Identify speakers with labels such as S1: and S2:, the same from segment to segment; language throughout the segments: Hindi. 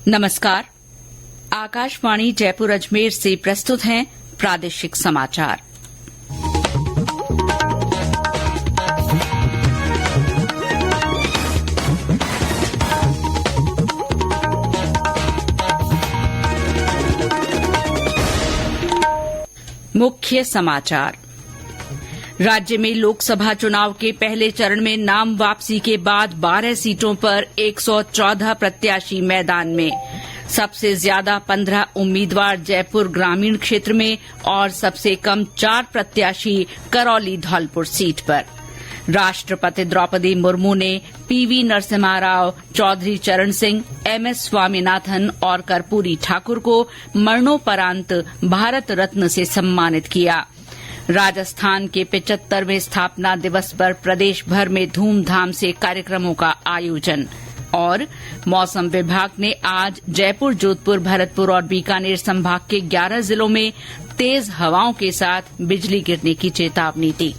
S1: नमस्कार। आकाशवाणी जयपुर अजमेर से प्रस्तुत हैं प्रादेशिक समाचार। मुख्य समाचार। राज्य में लोकसभा चुनाव के पहले चरण में नाम वापसी के बाद 12 सीटों पर 114 प्रत्याशी मैदान में। सबसे ज्यादा 15 उम्मीदवार जयपुर ग्रामीण क्षेत्र में और सबसे कम 4 प्रत्याशी करौली धौलपुर सीट पर। राष्ट्रपति द्रौपदी मुर्मू ने पीवी नरसिम्हा राव, चौधरी चरण सिंह, एमएस स्वामीनाथन और कर्पूरी ठाकुर को मरणोपरांत भारत रत्न से सम्मानित किया। राजस्थान के 75वें स्थापना दिवस पर प्रदेश भर में धूमधाम से कार्यक्रमों का आयोजन। और मौसम विभाग ने आज जयपुर, जोधपुर, भरतपुर और बीकानेर संभाग के 11 जिलों में तेज हवाओं के साथ बिजली गिरने की चेतावनी दी।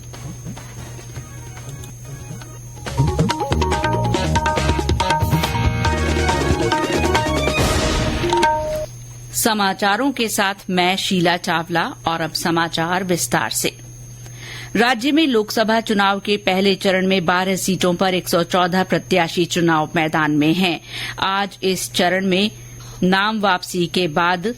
S1: समाचारों के साथ मैं शीला चावला और अब समाचार विस्तार से। राज्य में लोकसभा चुनाव के पहले चरण में 12 सीटों पर 114 प्रत्याशी चुनाव मैदान में हैं। आज इस चरण में नाम वापसी के बाद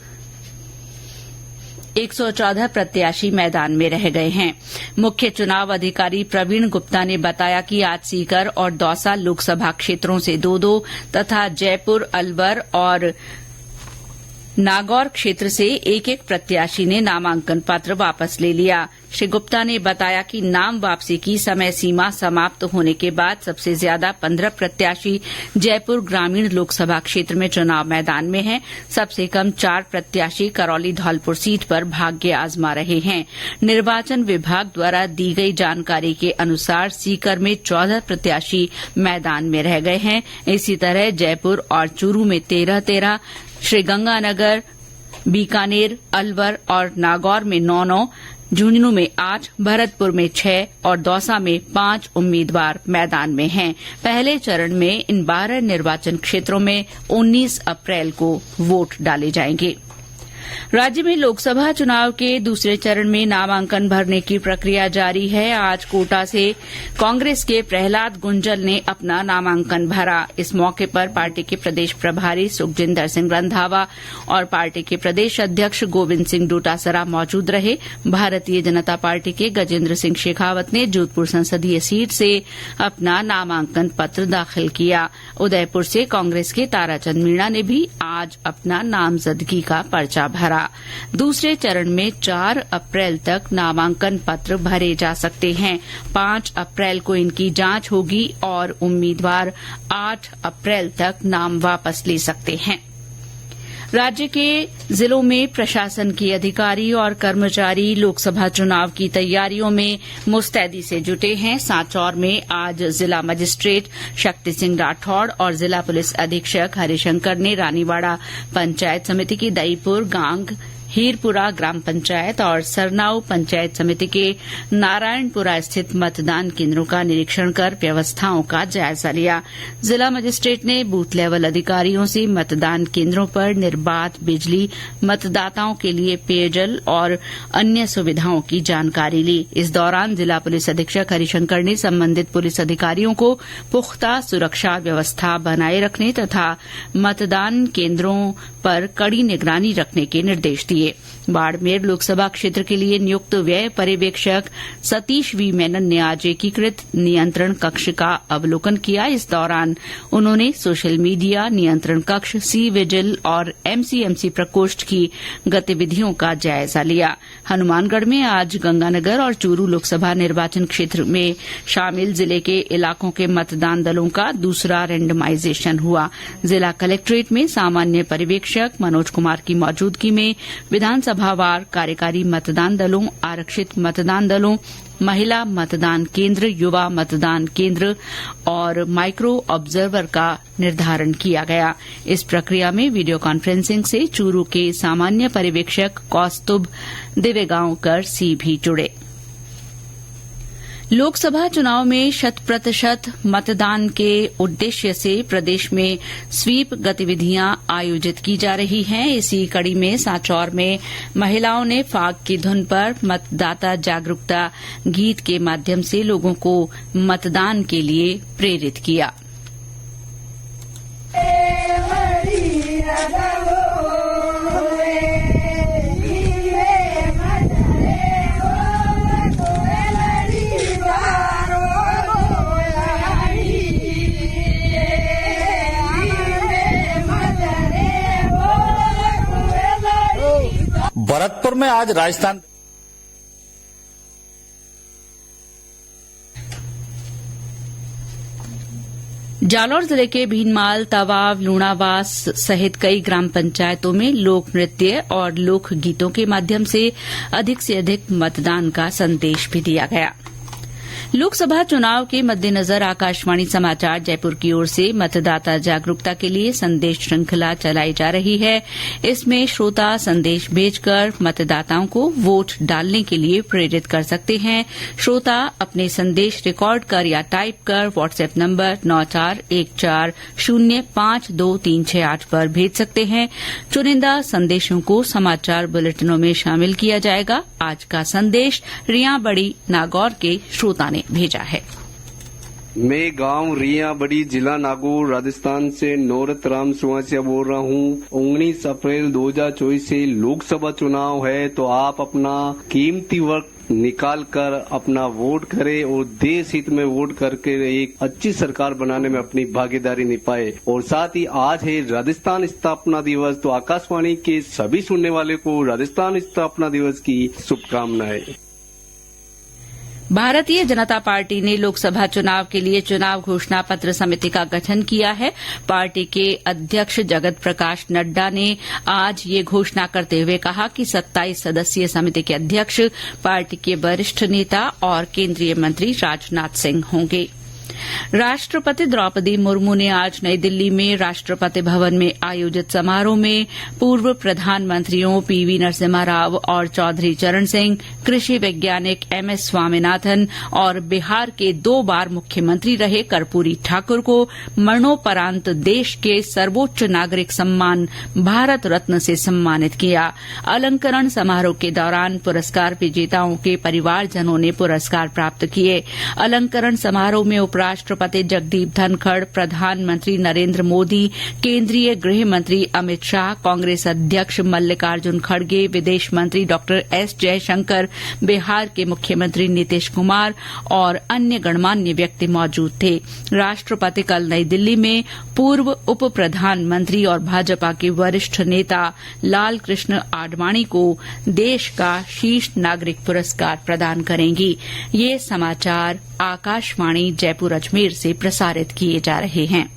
S1: 114 प्रत्याशी मैदान में रह गए हैं। मुख्य चुनाव अधिकारी प्रवीण गुप्ता ने बताया कि आज सीकर और दौसा लोकसभा क्षेत्रों से 2-2 तथा जयपुर, अलवर और नागौर क्षेत्र से एक-एक प्रत्याशी ने नामांकन पत्र वापस ले लिया। श्री गुप्ता ने बताया कि नाम वापसी की समय सीमा समाप्त होने के बाद सबसे ज्यादा 15 प्रत्याशी जयपुर ग्रामीण लोकसभा क्षेत्र में चुनाव मैदान में हैं। सबसे कम 4 प्रत्याशी करौली धौलपुर सीट पर भाग्य आजमा रहे हैं। निर्वाचन विभाग द्वारा दी गई जानकारी के अनुसार सीकर में 14 प्रत्याशी मैदान में रह गए हैं। इसी तरह जयपुर और चूरू में 13-13, श्रीगंगानगर, बीकानेर, अलवर और नागौर में 9-9, झुंझुनू में 8, भरतपुर में 6 और दौसा में 5 उम्मीदवार मैदान में हैं। पहले चरण में इन 12 निर्वाचन क्षेत्रों में 19 अप्रैल को वोट डाले जाएंगे। राज्य में लोकसभा चुनाव के दूसरे चरण में नामांकन भरने की प्रक्रिया जारी है। आज कोटा से कांग्रेस के प्रहलाद गुंजल ने अपना नामांकन भरा। इस मौके पर पार्टी के प्रदेश प्रभारी सुखजिंदर सिंह रंधावा और पार्टी के प्रदेश अध्यक्ष गोविंद सिंह डोटासरा मौजूद रहे। भारतीय जनता पार्टी के गजेंद्र सिंह शेखावत ने जोधपुर संसदीय सीट से अपना नामांकन पत्र दाखिल किया। उदयपुर से कांग्रेस के ताराचंद मीणा ने भी आज अपना नामजदगी का पर्चा भरा। दूसरे चरण में 4 अप्रैल तक नामांकन पत्र भरे जा सकते हैं। 5 अप्रैल को इनकी जांच होगी और उम्मीदवार 8 अप्रैल तक नाम वापस ले सकते हैं। राज्य के जिलों में प्रशासन के अधिकारी और कर्मचारी लोकसभा चुनाव की तैयारियों में मुस्तैदी से जुटे हैं। सांचौर में आज जिला मजिस्ट्रेट शक्ति सिंह राठौड़ और जिला पुलिस अधीक्षक हरिशंकर ने रानीवाड़ा पंचायत समिति की दईपुर, गांग, हीरपुरा ग्राम पंचायत और सरनाऊ पंचायत समिति के नारायणपुरा स्थित मतदान केन्द्रों का निरीक्षण कर व्यवस्थाओं का जायजा लिया। जिला मजिस्ट्रेट ने बूथ लेवल अधिकारियों से मतदान केन्द्रों पर निर्बाध बिजली, मतदाताओं के लिए पेयजल और अन्य सुविधाओं की जानकारी ली। इस दौरान जिला पुलिस अधीक्षक हरिशंकर ने संबंधित पुलिस अधिकारियों को पुख्ता सुरक्षा व्यवस्था बनाए रखने तथा मतदान केन्द्रों पर कड़ी निगरानी रखने के निर्देश दिए। बाड़मेर लोकसभा क्षेत्र के लिए नियुक्त व्यय पर्यवेक्षक सतीश वी मेनन ने आज एकीकृत नियंत्रण कक्ष का अवलोकन किया। इस दौरान उन्होंने सोशल मीडिया नियंत्रण कक्ष, सी विजिल और एमसीएमसी प्रकोष्ठ की गतिविधियों का जायजा लिया। हनुमानगढ़ में आज गंगानगर और चूरू लोकसभा निर्वाचन क्षेत्र में शामिल जिले के इलाकों के मतदान दलों का दूसरा रेंडमाइजेशन हुआ। जिला कलेक्ट्रेट में सामान्य पर्यवेक्षक मनोज कुमार की मौजूदगी में विधानसभावार कार्यकारी मतदान दलों, आरक्षित मतदान दलों, महिला मतदान केंद्र, युवा मतदान केंद्र और माइक्रो ऑब्जर्वर का निर्धारण किया गया। इस प्रक्रिया में वीडियो कॉन्फ्रेंसिंग से चूरू के सामान्य पर्यवेक्षक कौस्तुभ दिव्यगांवकर सी भी जुड़े। लोकसभा चुनाव में 100% मतदान के उद्देश्य से प्रदेश में स्वीप गतिविधियां आयोजित की जा रही हैं। इसी कड़ी में सांचौर में महिलाओं ने फाग की धुन पर मतदाता जागरूकता गीत के माध्यम से लोगों को मतदान के लिए प्रेरित किया।
S2: भरतपुर में आज राजस्थान
S1: जालौर जिले के भीनमाल, तवाव, लूणावास सहित कई ग्राम पंचायतों में लोक नृत्य और लोक गीतों के माध्यम से अधिक मतदान का संदेश भी दिया गया। लोकसभा चुनाव के मद्देनजर आकाशवाणी समाचार जयपुर की ओर से मतदाता जागरूकता के लिए संदेश श्रृंखला चलाई जा रही है। इसमें श्रोता संदेश भेजकर मतदाताओं को वोट डालने के लिए प्रेरित कर सकते हैं। श्रोता अपने संदेश रिकॉर्ड कर या टाइप कर व्हाट्सएप नंबर 9414052368 पर भेज सकते हैं। चुनिंदा संदेशों को समाचार बुलेटिनों में शामिल किया जाएगा। आज का संदेश रिया बड़ी नागौर के श्रोता ने भेजा है।
S3: मैं गांव रिया बड़ी, जिला नागौर, राजस्थान से नौरत राम सुहासिया बोल रहा हूं। 19 अप्रैल 2024 से लोकसभा चुनाव है, तो आप अपना कीमती वक्त निकाल कर अपना वोट करें और देश हित में वोट करके एक अच्छी सरकार बनाने में अपनी भागीदारी निभाए। और साथ ही आज है राजस्थान स्थापना दिवस, तो आकाशवाणी के सभी सुनने वाले को राजस्थान स्थापना दिवस की शुभकामनाएं।
S1: भारतीय जनता पार्टी ने लोकसभा चुनाव के लिए चुनाव घोषणा पत्र समिति का गठन किया है। पार्टी के अध्यक्ष जगत प्रकाश नड्डा ने आज ये घोषणा करते हुए कहा कि 27 सदस्यीय समिति के अध्यक्ष पार्टी के वरिष्ठ नेता और केंद्रीय मंत्री राजनाथ सिंह होंगे। राष्ट्रपति द्रौपदी मुर्मू ने आज नई दिल्ली में राष्ट्रपति भवन में आयोजित समारोह में पूर्व प्रधानमंत्रियों पीवी नरसिम्हा राव और चौधरी चरण सिंह, कृषि वैज्ञानिक एमएस स्वामीनाथन और बिहार के 2 बार मुख्यमंत्री रहे कर्पूरी ठाकुर को मरणोपरांत देश के सर्वोच्च नागरिक सम्मान भारत रत्न से सम्मानित किया। अलंकरण समारोह के दौरान पुरस्कार विजेताओं के परिवारजनों ने पुरस्कार प्राप्त किए। अलंकरण समारोह में उपराष्ट्रपति जगदीप धनखड़, प्रधानमंत्री नरेंद्र मोदी, केंद्रीय गृह मंत्री अमित शाह, कांग्रेस अध्यक्ष मल्लिकार्जुन खड़गे, विदेश मंत्री डॉक्टर एस जयशंकर, बिहार के मुख्यमंत्री नीतीश कुमार और अन्य गणमान्य व्यक्ति मौजूद थे। राष्ट्रपति कल नई दिल्ली में पूर्व उप प्रधानमंत्री और भाजपा के वरिष्ठ नेता लाल कृष्ण आडवाणी को देश का शीर्ष नागरिक पुरस्कार प्रदान करेंगी। ये समाचार आकाशवाणी जयपुर अजमेर से प्रसारित किए जा रहे हैं।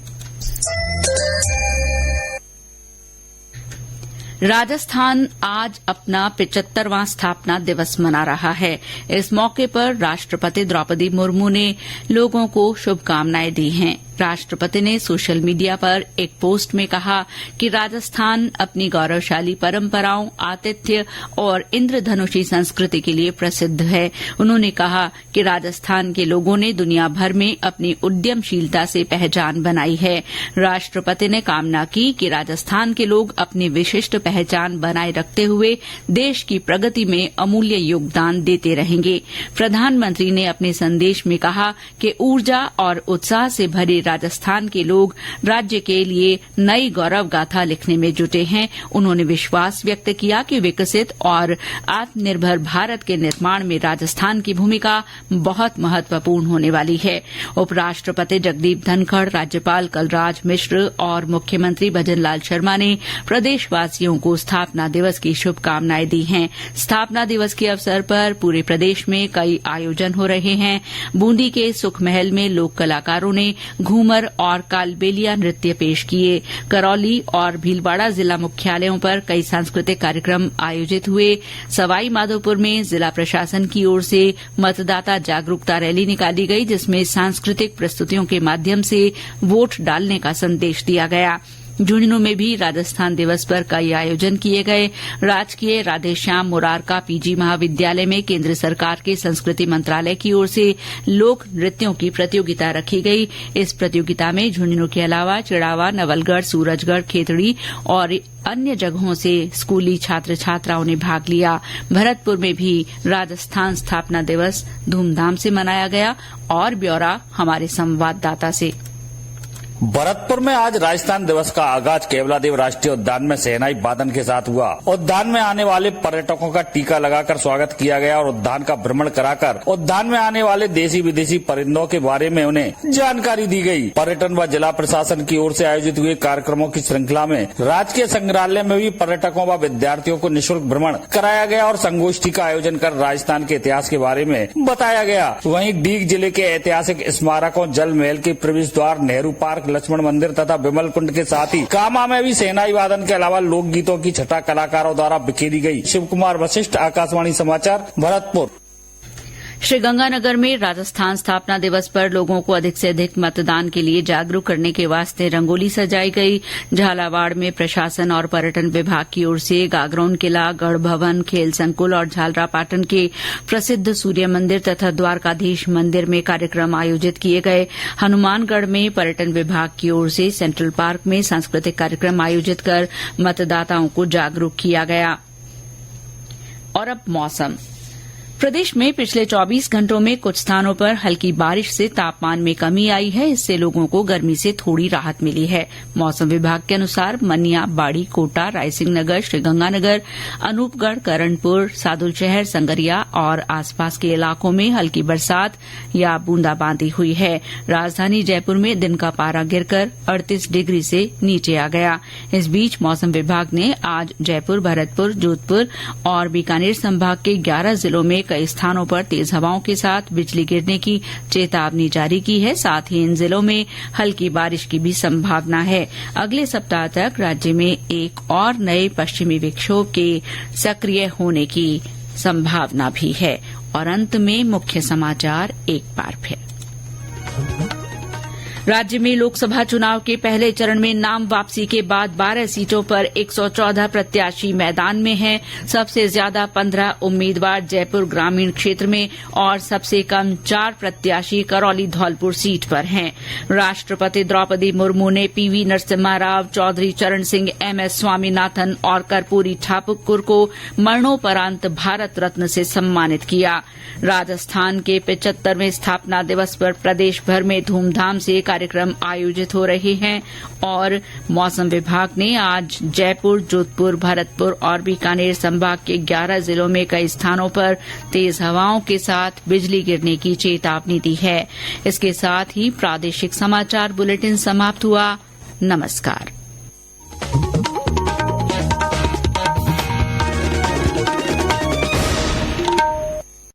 S1: राजस्थान आज अपना 75वां स्थापना दिवस मना रहा है। इस मौके पर राष्ट्रपति द्रौपदी मुर्मू ने लोगों को शुभकामनाएं दी हैं। राष्ट्रपति ने सोशल मीडिया पर एक पोस्ट में कहा कि राजस्थान अपनी गौरवशाली परंपराओं, आतिथ्य और इंद्रधनुषी संस्कृति के लिए प्रसिद्ध है। उन्होंने कहा कि राजस्थान के लोगों ने दुनिया भर में अपनी उद्यमशीलता से पहचान बनाई है। राष्ट्रपति ने कामना की कि राजस्थान के लोग अपनी विशिष्ट पहचान बनाए रखते हुए देश की प्रगति में अमूल्य योगदान देते रहेंगे। प्रधानमंत्री ने अपने संदेश में कहा कि ऊर्जा और उत्साह से भरे राजस्थान के लोग राज्य के लिए नई गौरव गाथा लिखने में जुटे हैं। उन्होंने विश्वास व्यक्त किया कि विकसित और आत्मनिर्भर भारत के निर्माण में राजस्थान की भूमिका बहुत महत्वपूर्ण होने वाली है। उपराष्ट्रपति जगदीप धनखड़, राज्यपाल कलराज मिश्र और मुख्यमंत्री भजनलाल शर्मा ने प्रदेशवासियों को स्थापना दिवस की शुभकामनाएं दी हैं। स्थापना दिवस के अवसर पर पूरे प्रदेश में कई आयोजन हो रहे हैं। बूंदी के सुखमहल में लोक कलाकारों ने घूमर और कालबेलिया नृत्य पेश किए। करौली और भीलवाड़ा जिला मुख्यालयों पर कई सांस्कृतिक कार्यक्रम आयोजित हुए। सवाई माधोपुर में जिला प्रशासन की ओर से मतदाता जागरूकता रैली निकाली गई, जिसमें सांस्कृतिक प्रस्तुतियों के माध्यम से वोट डालने का संदेश दिया गया। झुंझुनू में भी राजस्थान दिवस पर कई आयोजन किए गए। राजकीय राधेश्याम मुरारका पीजी महाविद्यालय में केंद्र सरकार के संस्कृति मंत्रालय की ओर से लोक नृत्यों की प्रतियोगिता रखी गई। इस प्रतियोगिता में झुंझुनू के अलावा चिड़ावा, नवलगढ़, सूरजगढ़, खेतड़ी और अन्य जगहों से स्कूली छात्र छात्राओं ने भाग लिया। भरतपुर में भी राजस्थान स्थापना दिवस धूमधाम से मनाया गया। और ब्यौरा हमारे संवाददाता से।
S2: भरतपुर में आज राजस्थान दिवस का आगाज केवलादेव राष्ट्रीय उद्यान में शहनाई वादन के साथ हुआ। उद्यान में आने वाले पर्यटकों का टीका लगाकर स्वागत किया गया और उद्यान का भ्रमण कराकर उद्यान में आने वाले देशी विदेशी परिंदों के बारे में उन्हें जानकारी दी गई। पर्यटन व जिला प्रशासन की ओर से आयोजित हुए कार्यक्रमों की श्रृंखला में राजकीय संग्रहालय में भी पर्यटकों व विद्यार्थियों को निःशुल्क भ्रमण कराया गया और संगोष्ठी का आयोजन कर राजस्थान के इतिहास के बारे में बताया गया। वहीं डीग जिले के ऐतिहासिक स्मारकों, जल महल के प्रवेश द्वार, नेहरू पार्क, लक्ष्मण मंदिर तथा विमल कुंड के साथ ही कामा में भी शहनाई वादन के अलावा लोकगीतों की छटा कलाकारों द्वारा बिखेरी गई। शिव कुमार वशिष्ठ, आकाशवाणी समाचार, भरतपुर।
S1: श्रीगंगानगर में राजस्थान स्थापना दिवस पर लोगों को अधिक से अधिक मतदान के लिए जागरूक करने के वास्ते रंगोली सजाई गई। झालावाड़ में प्रशासन और पर्यटन विभाग की ओर से गागरोन किला, गढ़ भवन, खेल संकुल और झालरापाटन के प्रसिद्ध सूर्य मंदिर तथा द्वारकाधीश मंदिर में कार्यक्रम आयोजित किए गए। हनुमानगढ़ में पर्यटन विभाग की ओर से सेंट्रल पार्क में सांस्कृतिक कार्यक्रम आयोजित कर मतदाताओं को जागरूक किया गया। और अब मौसम। प्रदेश में पिछले 24 घंटों में कुछ स्थानों पर हल्की बारिश से तापमान में कमी आई है। इससे लोगों को गर्मी से थोड़ी राहत मिली है। मौसम विभाग के अनुसार मनिया, बाड़ी, कोटा, रायसिंहनगर, श्रीगंगानगर, अनूपगढ़, करणपुर, सादुलशहर, संगरिया और आसपास के इलाकों में हल्की बरसात या बूंदाबांदी हुई है। राजधानी जयपुर में दिन का पारा गिरकर 38 डिग्री से नीचे आ गया। इस बीच मौसम विभाग ने आज जयपुर, भरतपुर, जोधपुर और बीकानेर संभाग के 11 जिलों में कई स्थानों पर तेज हवाओं के साथ बिजली गिरने की चेतावनी जारी की है। साथ ही इन जिलों में हल्की बारिश की भी संभावना है। अगले सप्ताह तक राज्य में एक और नए पश्चिमी विक्षोभ के सक्रिय होने की संभावना भी है। और अंत में मुख्य समाचार एक बार फिर। राज्य में लोकसभा चुनाव के पहले चरण में नाम वापसी के बाद 12 सीटों पर 114 प्रत्याशी मैदान में हैं। सबसे ज्यादा 15 उम्मीदवार जयपुर ग्रामीण क्षेत्र में और सबसे कम 4 प्रत्याशी करौली धौलपुर सीट पर हैं। राष्ट्रपति द्रौपदी मुर्मू ने पीवी नरसिम्हा राव, चौधरी चरण सिंह, एमएस स्वामीनाथन और कर्पूरी ठाकुर को मरणोपरांत भारत रत्न से सम्मानित किया। राजस्थान के 75वें स्थापना दिवस पर प्रदेश भर में धूमधाम से कार्यक्रम आयोजित हो रहे हैं। और मौसम विभाग ने आज जयपुर, जोधपुर, भरतपुर और बीकानेर संभाग के 11 जिलों में कई स्थानों पर तेज हवाओं के साथ बिजली गिरने की चेतावनी दी है। इसके साथ ही प्रादेशिक समाचार बुलेटिन समाप्त हुआ। नमस्कार।